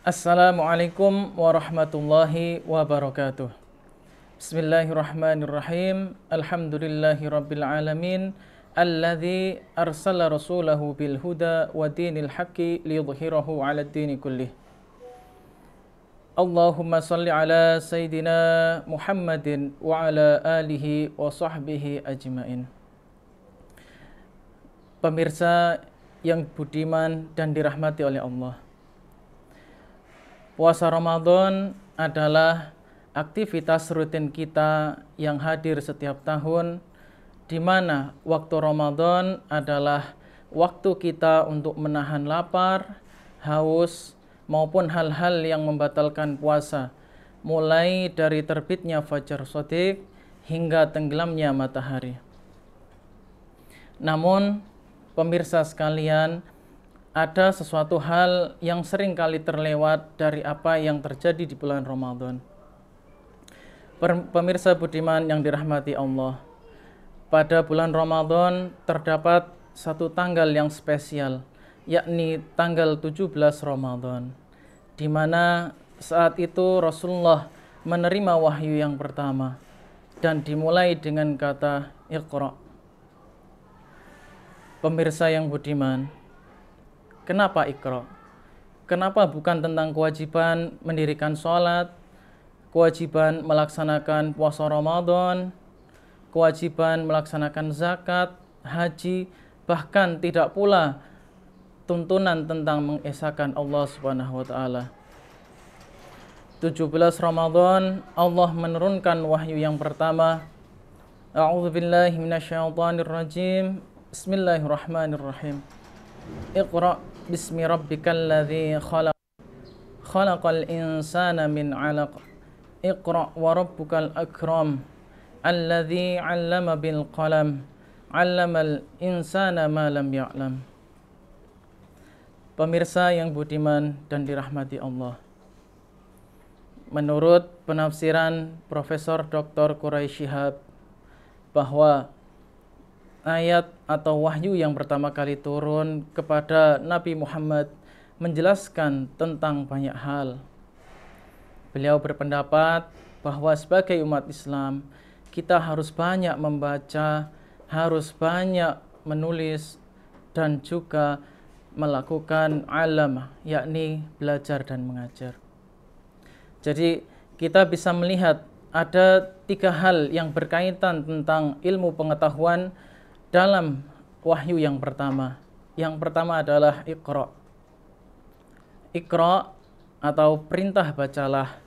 Assalamualaikum warahmatullahi wabarakatuh. Bismillahirrahmanirrahim. Alhamdulillahi rabbil alamin. Alladzi arsala rasulahu bil huda wa dinil haqqi liyudhhirahu 'ala ad-dini kullih. Allahumma salli ala Sayyidina Muhammadin wa ala alihi wa sahbihi ajmain. Pemirsa yang budiman dan dirahmati oleh Allah, puasa Ramadan adalah aktivitas rutin kita yang hadir setiap tahun, di mana waktu Ramadan adalah waktu kita untuk menahan lapar, haus, maupun hal-hal yang membatalkan puasa, mulai dari terbitnya fajar shadiq hingga tenggelamnya matahari. Namun, pemirsa sekalian, ada sesuatu hal yang sering kali terlewat dari apa yang terjadi di bulan Ramadan. Pemirsa budiman yang dirahmati Allah, pada bulan Ramadan terdapat satu tanggal yang spesial, yakni tanggal 17 Ramadan, di mana saat itu Rasulullah menerima wahyu yang pertama dan dimulai dengan kata Iqra. Pemirsa yang budiman, kenapa Iqra? Kenapa bukan tentang kewajiban mendirikan sholat, kewajiban melaksanakan puasa Ramadan, kewajiban melaksanakan zakat, haji, bahkan tidak pula tuntunan tentang mengesahkan Allah Subhanahu wa taala. 17 Ramadan Allah menurunkan wahyu yang pertama. A'udzubillahi minasyaitonirrajim. Bismillahirrahmanirrahim. Iqra bismi rabbikal ladzi khalaq. Khalaqal insana min 'alaq. Iqra wa rabbukal akram. Alladzi 'allama bil qalam. 'Allamal insana ma lam ya'lam. Pemirsa yang budiman dan dirahmati Allah, menurut penafsiran Profesor Dr. Quraisy Shihab, bahwa ayat atau wahyu yang pertama kali turun kepada Nabi Muhammad menjelaskan tentang banyak hal. Beliau berpendapat bahwa sebagai umat Islam, kita harus banyak membaca, harus banyak menulis, dan juga melakukan alam, yakni belajar dan mengajar. Jadi kita bisa melihat ada 3 hal yang berkaitan tentang ilmu pengetahuan dalam wahyu yang pertama. Yang pertama adalah Iqra. Iqra atau perintah bacalah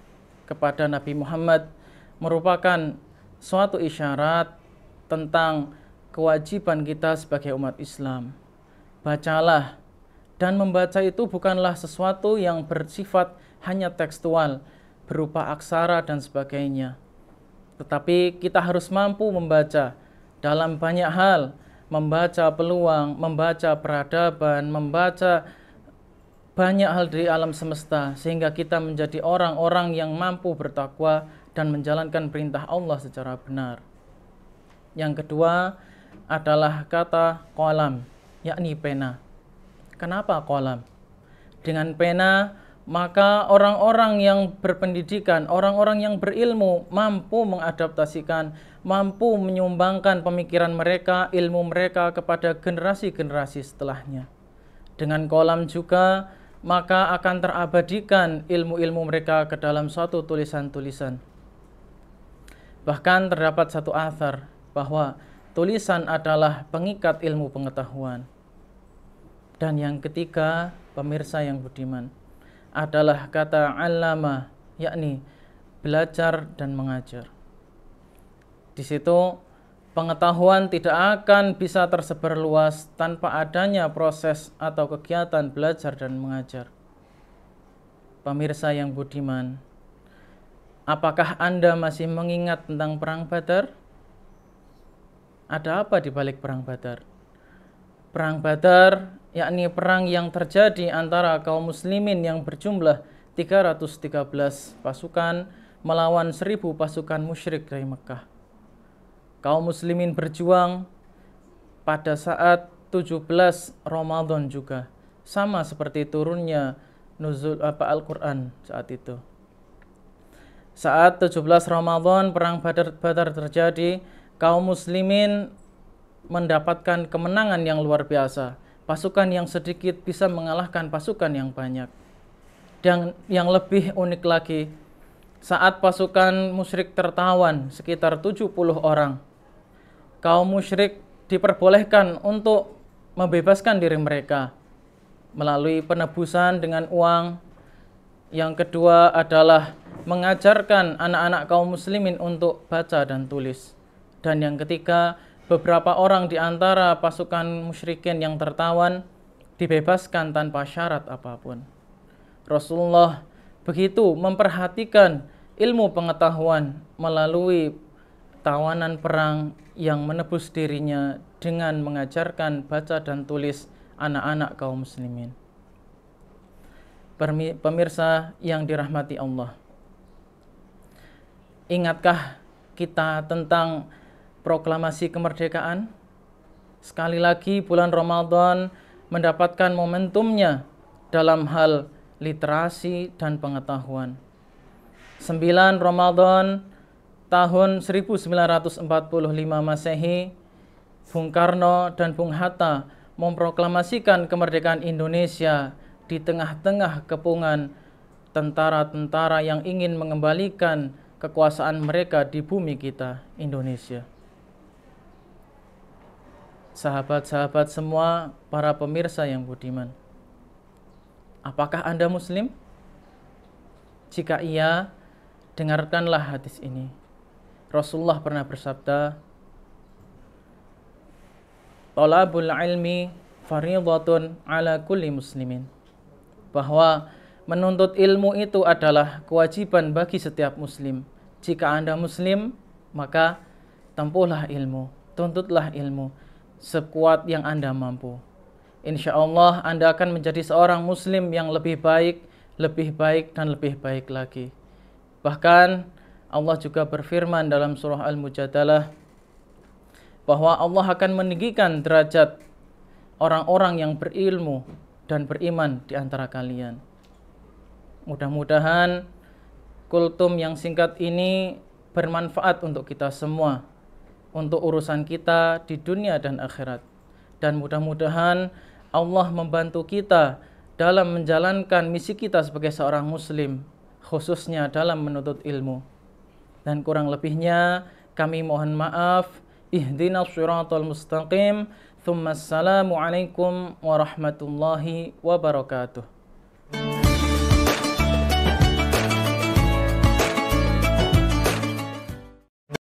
kepada Nabi Muhammad merupakan suatu isyarat tentang kewajiban kita sebagai umat Islam. Bacalah, dan membaca itu bukanlah sesuatu yang bersifat hanya tekstual, berupa aksara dan sebagainya. Tetapi kita harus mampu membaca dalam banyak hal, membaca peluang, membaca peradaban, membaca banyak hal di alam semesta, sehingga kita menjadi orang-orang yang mampu bertakwa dan menjalankan perintah Allah secara benar. Yang kedua adalah kata qalam, yakni pena. Kenapa qalam? Dengan pena, maka orang-orang yang berpendidikan, orang-orang yang berilmu mampu mengadaptasikan, mampu menyumbangkan pemikiran mereka, ilmu mereka kepada generasi-generasi setelahnya. Dengan qalam juga, maka akan terabadikan ilmu-ilmu mereka ke dalam suatu tulisan-tulisan. Bahkan terdapat satu athar bahwa tulisan adalah pengikat ilmu pengetahuan. Dan yang ketiga, pemirsa yang budiman, adalah kata allama, yakni belajar dan mengajar. Di situ pengetahuan tidak akan bisa tersebar luas tanpa adanya proses atau kegiatan belajar dan mengajar. Pemirsa yang budiman, apakah Anda masih mengingat tentang perang Badar? Ada apa di balik perang Badar? Perang Badar yakni perang yang terjadi antara kaum muslimin yang berjumlah 313 pasukan melawan 1000 pasukan musyrik dari Mekah. Kaum muslimin berjuang pada saat 17 Ramadan juga, sama seperti turunnya nuzul Al-Qur'an saat itu. Saat 17 Ramadan perang Badar terjadi, kaum muslimin mendapatkan kemenangan yang luar biasa. Pasukan yang sedikit bisa mengalahkan pasukan yang banyak. Dan yang lebih unik lagi, saat pasukan musyrik tertawan sekitar 70 orang, kaum musyrik diperbolehkan untuk membebaskan diri mereka melalui penebusan dengan uang. Yang kedua adalah mengajarkan anak-anak kaum muslimin untuk baca dan tulis. Dan yang ketiga, beberapa orang di antara pasukan musyrikin yang tertawan dibebaskan tanpa syarat apapun. Rasulullah begitu memperhatikan ilmu pengetahuan melalui tawanan perang yang menebus dirinya dengan mengajarkan baca dan tulis anak-anak kaum muslimin. Pemirsa yang dirahmati Allah, ingatkah kita tentang proklamasi kemerdekaan? Sekali lagi bulan Ramadan mendapatkan momentumnya dalam hal literasi dan pengetahuan. 9 Ramadan tahun 1945 Masehi, Bung Karno dan Bung Hatta memproklamasikan kemerdekaan Indonesia di tengah-tengah kepungan tentara-tentara yang ingin mengembalikan kekuasaan mereka di bumi kita, Indonesia. Sahabat-sahabat semua, para pemirsa yang budiman, apakah Anda Muslim? Jika iya, dengarkanlah hadis ini. Rasulullah pernah bersabda, "Thalabul ilmi fardhatun ala kulli muslimin." Bahwa menuntut ilmu itu adalah kewajiban bagi setiap muslim. Jika Anda muslim, maka tempuhlah ilmu, tuntutlah ilmu sekuat yang Anda mampu. Insya Allah Anda akan menjadi seorang muslim yang lebih baik, dan lebih baik lagi. Bahkan Allah juga berfirman dalam surah Al-Mujadalah bahwa Allah akan meninggikan derajat orang-orang yang berilmu dan beriman di antara kalian. Mudah-mudahan kultum yang singkat ini bermanfaat untuk kita semua, untuk urusan kita di dunia dan akhirat. Dan mudah-mudahan Allah membantu kita dalam menjalankan misi kita sebagai seorang muslim, khususnya dalam menuntut ilmu. Dan kurang lebihnya kami mohon maaf. Ihdinas siratal mustaqim. Tsumma assalamu alaikum warahmatullahi wabarakatuh.